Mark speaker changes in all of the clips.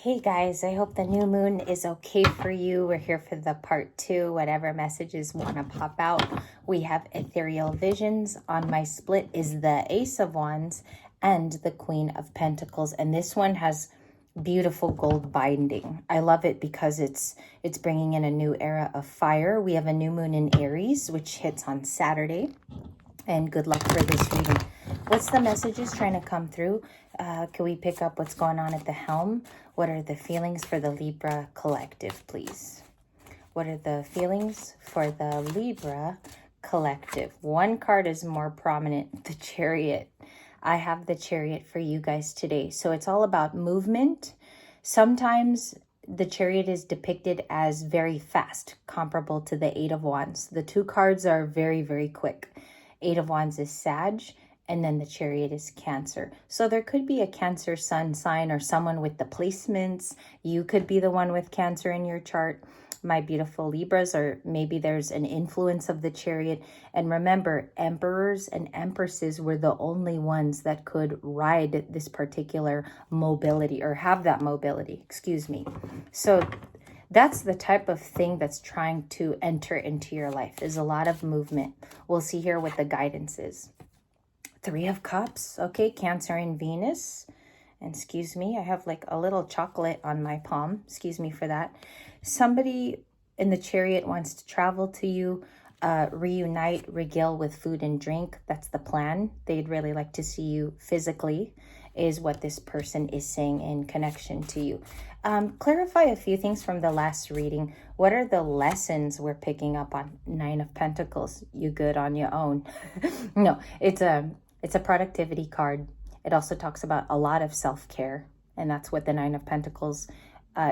Speaker 1: Hey guys, I hope the new moon is okay for you. We're here for the part 2, whatever messages want to pop out. We have ethereal visions. On my split is the Ace of Wands and the Queen of Pentacles. And this one has beautiful gold binding. I love it because it's bringing in a new era of fire. We have a new moon in Aries, which hits on Saturday. And good luck for this reading. What's the messages trying to come through? Can we pick up what's going on at the helm? What are the feelings for the Libra collective, please? What are the feelings for the Libra collective? One card is more prominent, the Chariot. I have the Chariot for you guys today. So it's all about movement. Sometimes the Chariot is depicted as very fast, comparable to the Eight of Wands. The two cards are very, very quick. Eight of Wands is Sag, and then the Chariot is Cancer. So there could be a Cancer sun sign or someone with the placements. You could be the one with Cancer in your chart, my beautiful Libras, or maybe there's an influence of the Chariot. And remember, emperors and empresses were the only ones that could ride this particular mobility or have that mobility, excuse me. So that's the type of thing that's trying to enter into your life. There's a lot of movement. We'll see here what the guidance is. Three of Cups. Okay, Cancer and Venus. And excuse me, I have like a little chocolate on my palm. Excuse me for that. Somebody in the Chariot wants to travel to you, reunite, regale with food and drink. That's the plan. They'd really like to see you physically, is what this person is saying in connection to you. Clarify a few things from the last reading. What are the lessons we're picking up on? Nine of Pentacles. You good on your own. No, it's a productivity card. It also talks about a lot of self-care, and that's what the Nine of Pentacles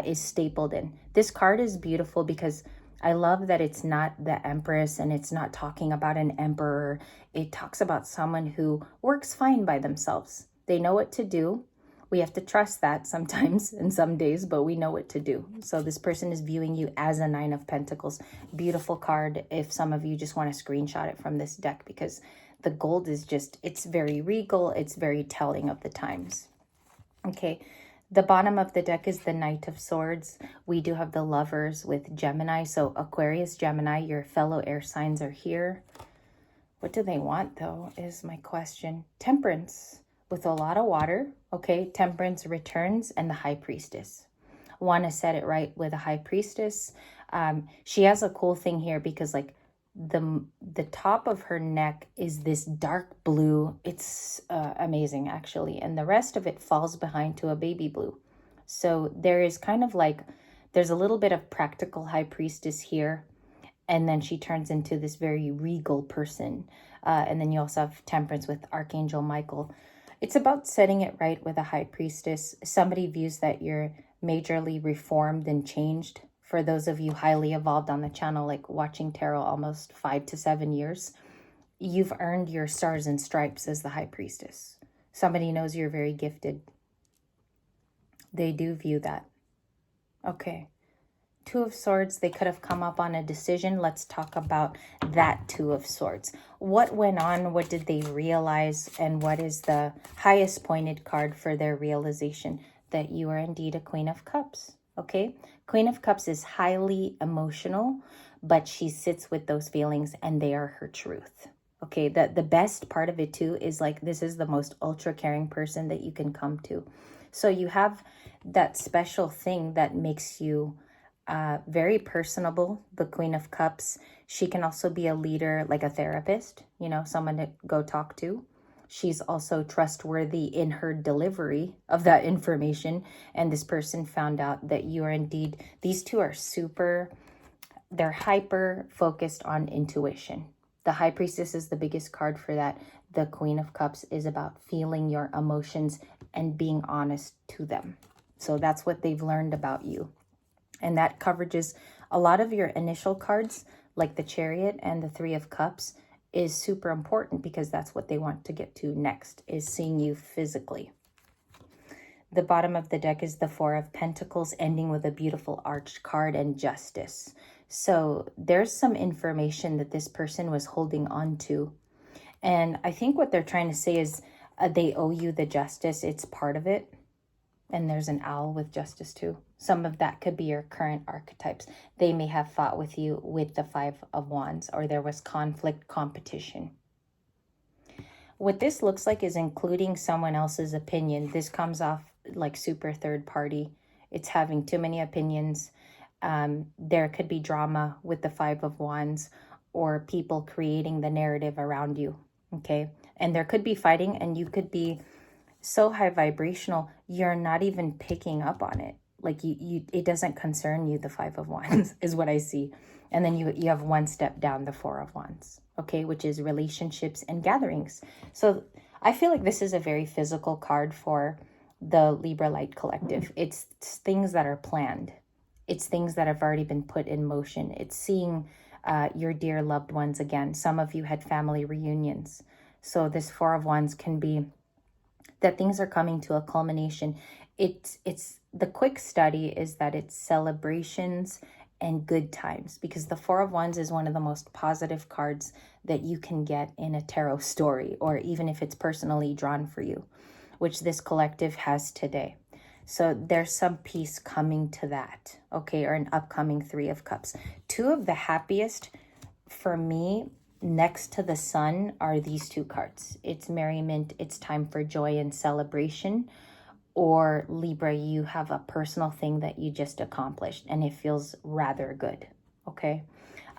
Speaker 1: is stapled in. This card is beautiful because I love that it's not the Empress and it's not talking about an emperor. It talks about someone who works fine by themselves. They know what to do. We have to trust that sometimes and some days, but we know what to do. So this person is viewing you as a Nine of Pentacles. Beautiful card if some of you just want to screenshot it from this deck, because the gold is just, it's very regal. It's very telling of the times. Okay, the bottom of the deck is the Knight of Swords. We do have the Lovers with Gemini. So Aquarius, Gemini, your fellow air signs are here. What do they want though is my question. Temperance with a lot of water. Okay, Temperance returns, and the High Priestess. Want to set it right with a High Priestess. She has a cool thing here because like the top of her neck is this dark blue. It's amazing actually, and the rest of it falls behind to a baby blue. So there is kind of like, there's a little bit of practical High Priestess here, and then she turns into this very regal person. And then you also have Temperance with Archangel Michael. It's about setting it right with a High Priestess. Somebody views that you're majorly reformed and changed. For those of you highly evolved on the channel, like watching tarot almost 5 to 7 years, you've earned your stars and stripes as the High Priestess. Somebody knows you're very gifted. They do view that. Okay. Two of Swords, they could have come up on a decision. Let's talk about that Two of Swords. What went on? What did they realize? And what is the highest pointed card for their realization? That you are indeed a Queen of Cups. Okay? Queen of Cups is highly emotional, but she sits with those feelings and they are her truth. Okay? The best part of it too is like, this is the most ultra caring person that you can come to. So you have that special thing that makes you very personable, the Queen of Cups. She can also be a leader, like a therapist, you know, someone to go talk to. She's also trustworthy in her delivery of that information. And this person found out that you are indeed, these two are super, they're hyper focused on intuition. The High Priestess is the biggest card for that. The Queen of Cups is about feeling your emotions and being honest to them. So that's what they've learned about you. And that coverages a lot of your initial cards, like the Chariot and the Three of Cups, is super important because that's what they want to get to next, is seeing you physically. The bottom of the deck is the Four of Pentacles, ending with a beautiful arched card and Justice. So there's some information that this person was holding on to. And I think what they're trying to say is they owe you the justice. It's part of it. And there's an owl with justice too. Some of that could be your current archetypes. They may have fought with you with the 5 of Wands, or there was conflict, competition. What this looks like is including someone else's opinion. This comes off like super third party. It's having too many opinions. There could be drama with the 5 of Wands, or people creating the narrative around you, okay? And there could be fighting, and you could be so high vibrational, you're not even picking up on it. Like it doesn't concern you, the 5 of Wands is what I see. And then you have one step down, the 4 of Wands, okay, which is relationships and gatherings. So I feel like this is a very physical card for the Libra Light Collective. It's things that are planned. It's things that have already been put in motion. It's seeing your dear loved ones again. Some of you had family reunions. So this 4 of Wands can be that things are coming to a culmination. It's the quick study is that it's celebrations and good times, because the 4 of Wands is one of the most positive cards that you can get in a tarot story, or even if it's personally drawn for you, which this collective has today. So there's some peace coming to that, okay, or an upcoming 3 of Cups. 2 of the happiest for me next to the Sun are these 2 cards. It's merriment, it's time for joy and celebration. Or Libra, you have a personal thing that you just accomplished and it feels rather good, okay?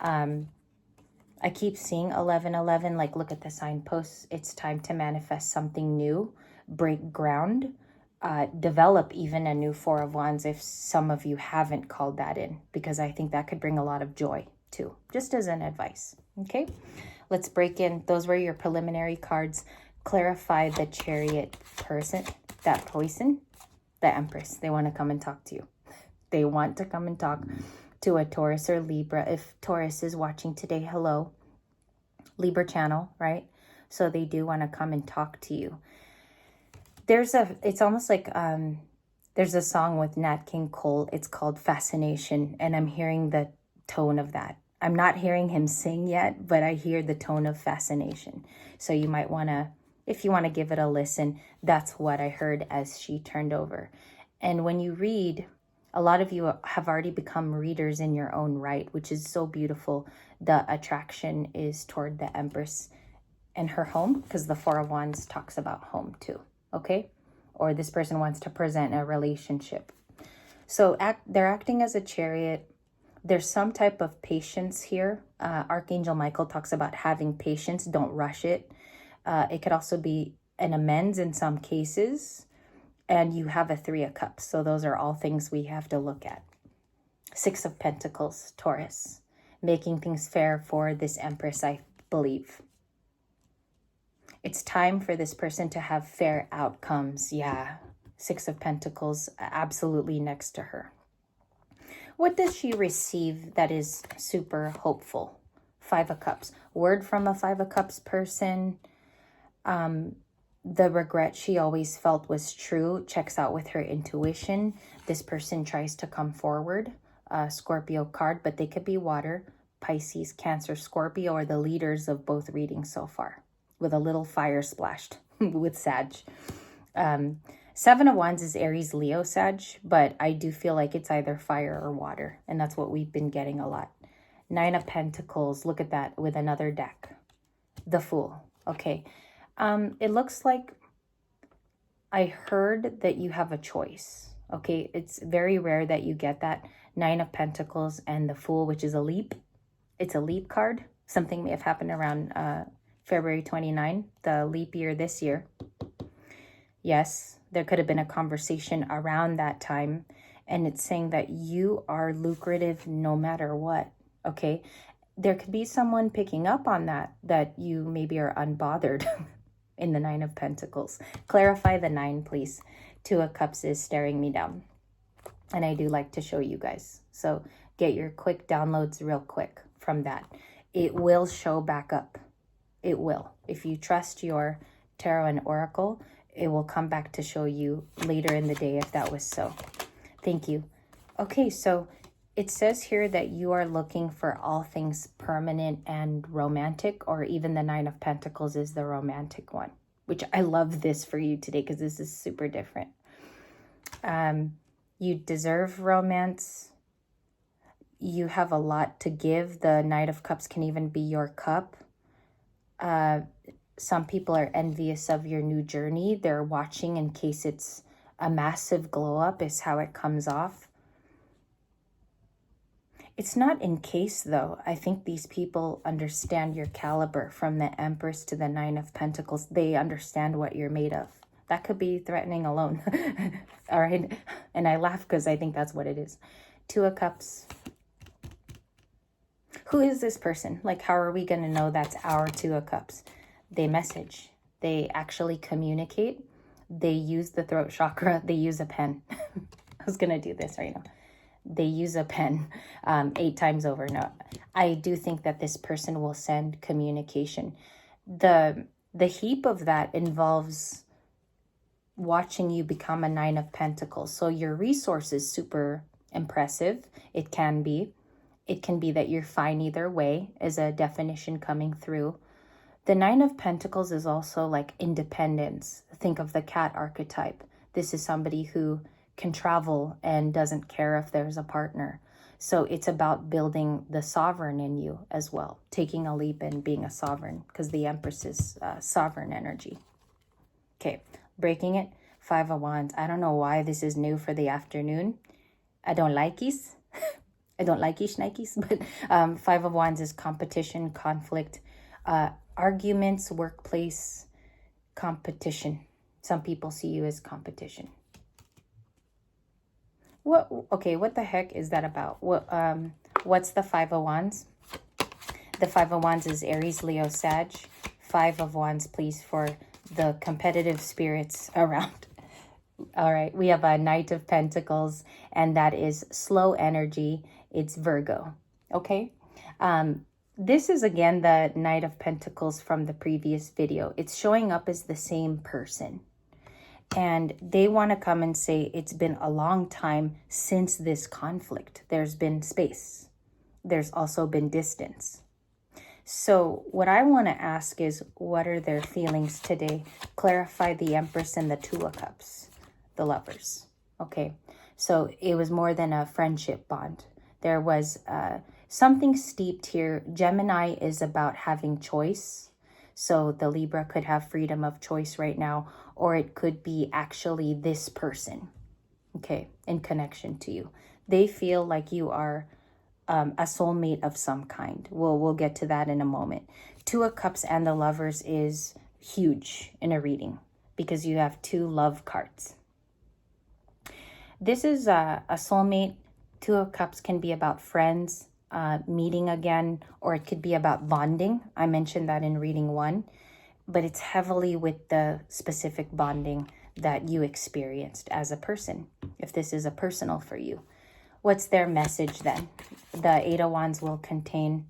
Speaker 1: I keep seeing 1111, like look at the signposts. It's time to manifest something new, break ground, develop even a new 4 of Wands if some of you haven't called that in, because I think that could bring a lot of joy too, just as an advice, okay? Let's break in. Those were your preliminary cards. Clarify the Chariot person. That person, the Empress, they want to come and talk to you. They want to come and talk to a Taurus or Libra. If Taurus is watching today, hello. Libra channel, right? So they do want to come and talk to you. It's almost like there's a song with Nat King Cole. It's called Fascination. And I'm hearing the tone of that. I'm not hearing him sing yet, but I hear the tone of fascination. So you might want to, if you want to give it a listen, that's what I heard as she turned over. And when you read, a lot of you have already become readers in your own right, which is so beautiful. The attraction is toward the Empress and her home, because the 4 of Wands talks about home too, okay? Or this person wants to present a relationship. So they're acting as a Chariot. There's some type of patience here. Archangel Michael talks about having patience. Don't rush it. It could also be an amends in some cases. And you have a 3 of Cups. So those are all things we have to look at. 6 of Pentacles, Taurus. Making things fair for this Empress, I believe. It's time for this person to have fair outcomes. Yeah. 6 of Pentacles, absolutely next to her. What does she receive that is super hopeful? 5 of Cups. Word from a 5 of Cups person. The regret she always felt was true. Checks out with her intuition. This person tries to come forward. Scorpio card, but they could be water. Pisces, Cancer, Scorpio are the leaders of both readings so far, with a little fire splashed with Sag. 7 of Wands is Aries, Leo, Sag, but I do feel like it's either fire or water, and that's what we've been getting a lot. 9 of Pentacles, look at that with another deck. The Fool, okay. It looks like I heard that you have a choice, okay. It's very rare that you get that. 9 of Pentacles and the Fool, which is a leap. It's a leap card. Something may have happened around February 29, the leap year this year. Yes, there could have been a conversation around that time, and it's saying that you are lucrative no matter what, okay? There could be someone picking up on that you maybe are unbothered in the 9 of Pentacles. Clarify the 9, please. 2 of Cups is staring me down, and I do like to show you guys. So get your quick downloads real quick from that. It will show back up. It will. If you trust your tarot and oracle, it will come back to show you later in the day if that was so. Thank you. Okay, so it says here that you are looking for all things permanent and romantic, or even the 9 of Pentacles is the romantic one, which I love this for you today because this is super different. You deserve romance. You have a lot to give. The Knight of Cups can even be your cup. Some people are envious of your new journey. They're watching in case it's a massive glow up is how it comes off. It's not in case though. I think these people understand your caliber, from the Empress to the Nine of Pentacles. They understand what you're made of. That could be threatening alone. All right. And I laugh because I think that's what it is. Two of Cups. Who is this person? Like, how are we going to know that's our Two of Cups? They message. They actually communicate. They use the throat chakra. They use a pen. I was going to do this right now. They use a pen 8 times over. No, I do think that this person will send communication. The heap of that involves watching you become a Nine of Pentacles. So your resource is super impressive. It can be. It can be that you're fine either way, is a definition coming through. The Nine of Pentacles is also like independence. Think of the cat archetype. This is somebody who can travel and doesn't care if there's a partner. So it's about building the sovereign in you as well, taking a leap and being a sovereign, because the Empress is sovereign energy. Okay, breaking it. 5 of Wands. I don't know why this is new for the afternoon. I don't like these. I don't like Nikes, but 5 of Wands is competition, conflict, arguments, workplace, competition. Some people see you as competition. Okay, what the heck is that about? What's the 5 of Wands? The 5 of Wands is Aries, Leo, Sag. 5 of Wands, please, for the competitive spirits around. All right, we have a Knight of Pentacles, and that is slow energy. It's Virgo, okay? This is, again, the Knight of Pentacles from the previous video. It's showing up as the same person. And they want to come and say, it's been a long time since this conflict. There's been space. There's also been distance. So what I want to ask is, what are their feelings today? Clarify the Empress and the Two of Cups, the lovers. Okay, so it was more than a friendship bond. There was something steeped here. Gemini is about having choice. So the Libra could have freedom of choice right now, or it could be actually this person, okay, in connection to you. They feel like you are a soulmate of some kind. We'll get to that in a moment. Two of Cups and the Lovers is huge in a reading because you have 2 love cards. This is a soulmate. 2 of Cups can be about friends, meeting again, or it could be about bonding. I mentioned that in reading 1, but it's heavily with the specific bonding that you experienced as a person, if this is a personal for you. What's their message then? The 8 of Wands will contain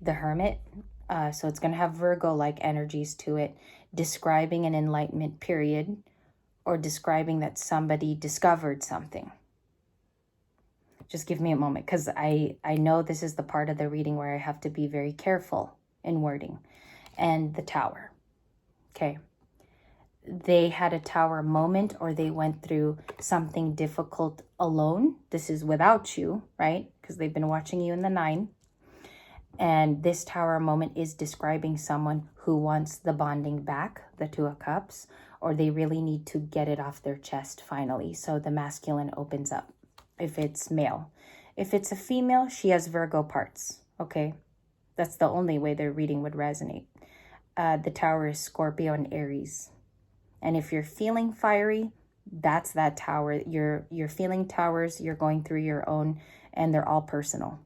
Speaker 1: the Hermit, so it's going to have Virgo-like energies to it, describing an enlightenment period, or describing that somebody discovered something. Just give me a moment, because I know this is the part of the reading where I have to be very careful in wording. And the Tower. Okay. They had a Tower moment, or they went through something difficult alone. This is without you, right? Because they've been watching you in the 9. And this Tower moment is describing someone who wants the bonding back, the 2 of Cups, or they really need to get it off their chest finally. So the masculine opens up. If it's male. If it's a female, she has Virgo parts, okay? That's the only way their reading would resonate. The Tower is Scorpio and Aries. And if you're feeling fiery, that's that Tower. You're feeling towers, you're going through your own, and they're all personal.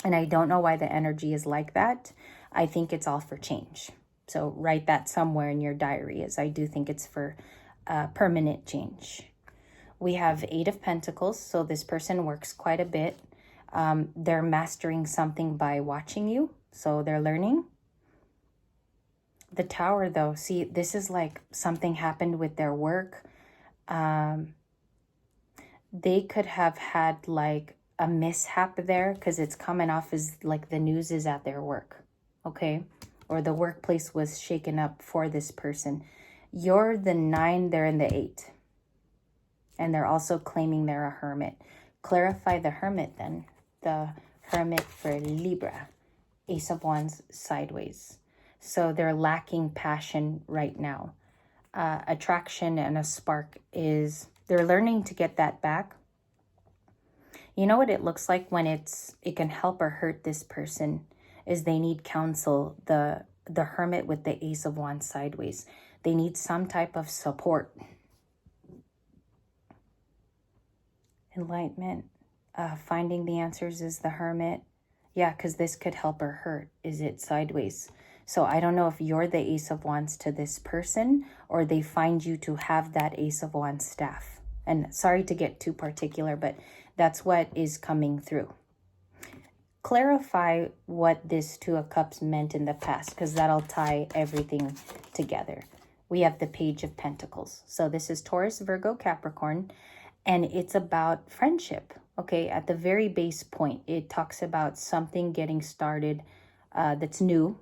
Speaker 1: And I don't know why the energy is like that. I think it's all for change. So write that somewhere in your diary, as I do think it's for permanent change. We have 8 of Pentacles, so this person works quite a bit. They're mastering something by watching you, so they're learning. The Tower, though, see, this is like something happened with their work. They could have had like a mishap there, because it's coming off as like the news is at their work, okay? Or the workplace was shaken up for this person. You're the 9, they're in the 8. And they're also claiming they're a hermit. Clarify the hermit then. The hermit for Libra. Ace of Wands sideways. So they're lacking passion right now. Attraction and a spark is, they're learning to get that back. You know what it looks like when it can help or hurt this person is they need counsel. The hermit with the Ace of Wands sideways. They need some type of support. Enlightenment. Finding the answers is the hermit. Yeah, because this could help or hurt. Is it sideways? So I don't know if you're the Ace of Wands to this person or they find you to have that Ace of Wands staff. And sorry to get too particular, but that's what is coming through. Clarify what this Two of Cups meant in the past, because that'll tie everything together. We have the Page of Pentacles. So this is Taurus, Virgo, Capricorn, and it's about friendship. Okay, at the very base point, it talks about something getting started that's new.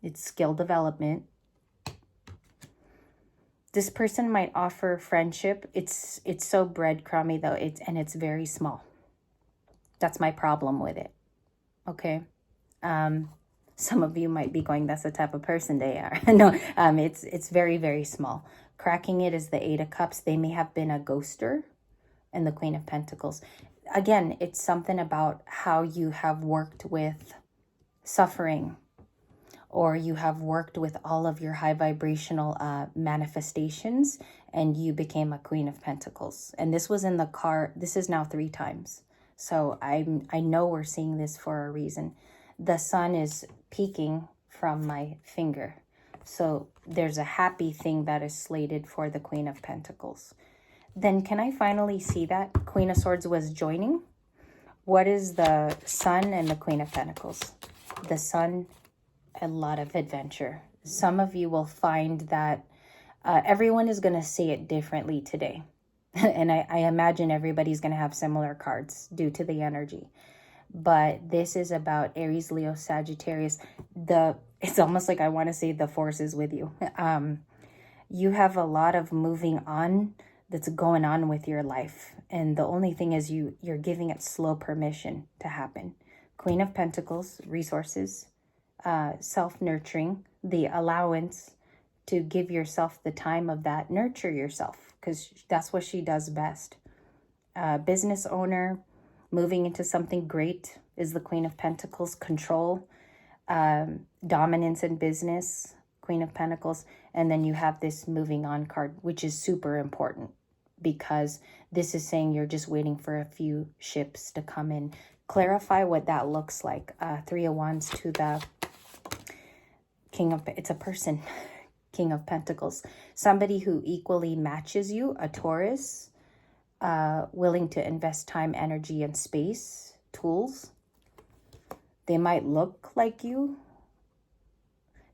Speaker 1: It's skill development. This person might offer friendship. It's so breadcrumby though. It's very small. That's my problem with it. Okay. Some of you might be going, that's the type of person they are. No, it's very, very small. Cracking it is the Eight of Cups. They may have been a ghoster, and the Queen of Pentacles. Again, it's something about how you have worked with suffering, or you have worked with all of your high vibrational manifestations, and you became a Queen of Pentacles. And this was in the card. This is now 3 times. So I know we're seeing this for a reason. The sun is peeking from my finger. So there's a happy thing that is slated for the Queen of Pentacles. Then can I finally see that? Queen of Swords was joining. What is the Sun and the Queen of Pentacles? The Sun, a lot of adventure. Some of you will find that everyone is going to say it differently today. And I imagine everybody's going to have similar cards due to the energy. But this is about Aries, Leo, Sagittarius. It's almost like I want to say the force is with you. You have a lot of moving on that's going on with your life. And the only thing is you're giving it slow permission to happen. Queen of Pentacles, resources, self-nurturing, the allowance to give yourself the time of that. Nurture yourself, because that's what she does best. Business owner, moving into something great is the Queen of Pentacles. Control, dominance in business, Queen of Pentacles. And then you have this moving on card, which is super important, because this is saying you're just waiting for a few ships to come in. Clarify what that looks like. 3 of Wands to the King of, it's a person, King of Pentacles. Somebody who equally matches you, a Taurus, willing to invest time, energy, and space, tools. They might look like you.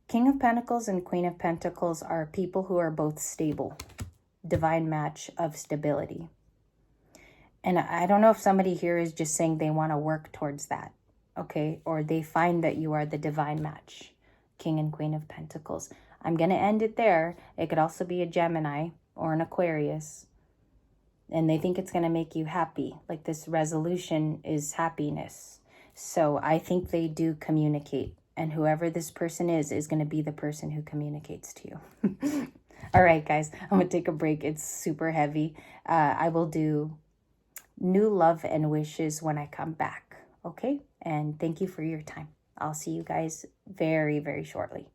Speaker 1: King of Pentacles and Queen of Pentacles are people who are both stable. Divine match of stability. And I don't know if somebody here is just saying they want to work towards that, okay? Or they find that you are the divine match, King and Queen of Pentacles. I'm going to end it there. It could also be a Gemini or an Aquarius. And they think it's going to make you happy. Like this resolution is happiness. So I think they do communicate. And whoever this person is going to be the person who communicates to you. All right, guys, I'm going to take a break. It's super heavy. I will do new love and wishes when I come back. Okay? And thank you for your time. I'll see you guys very, very shortly.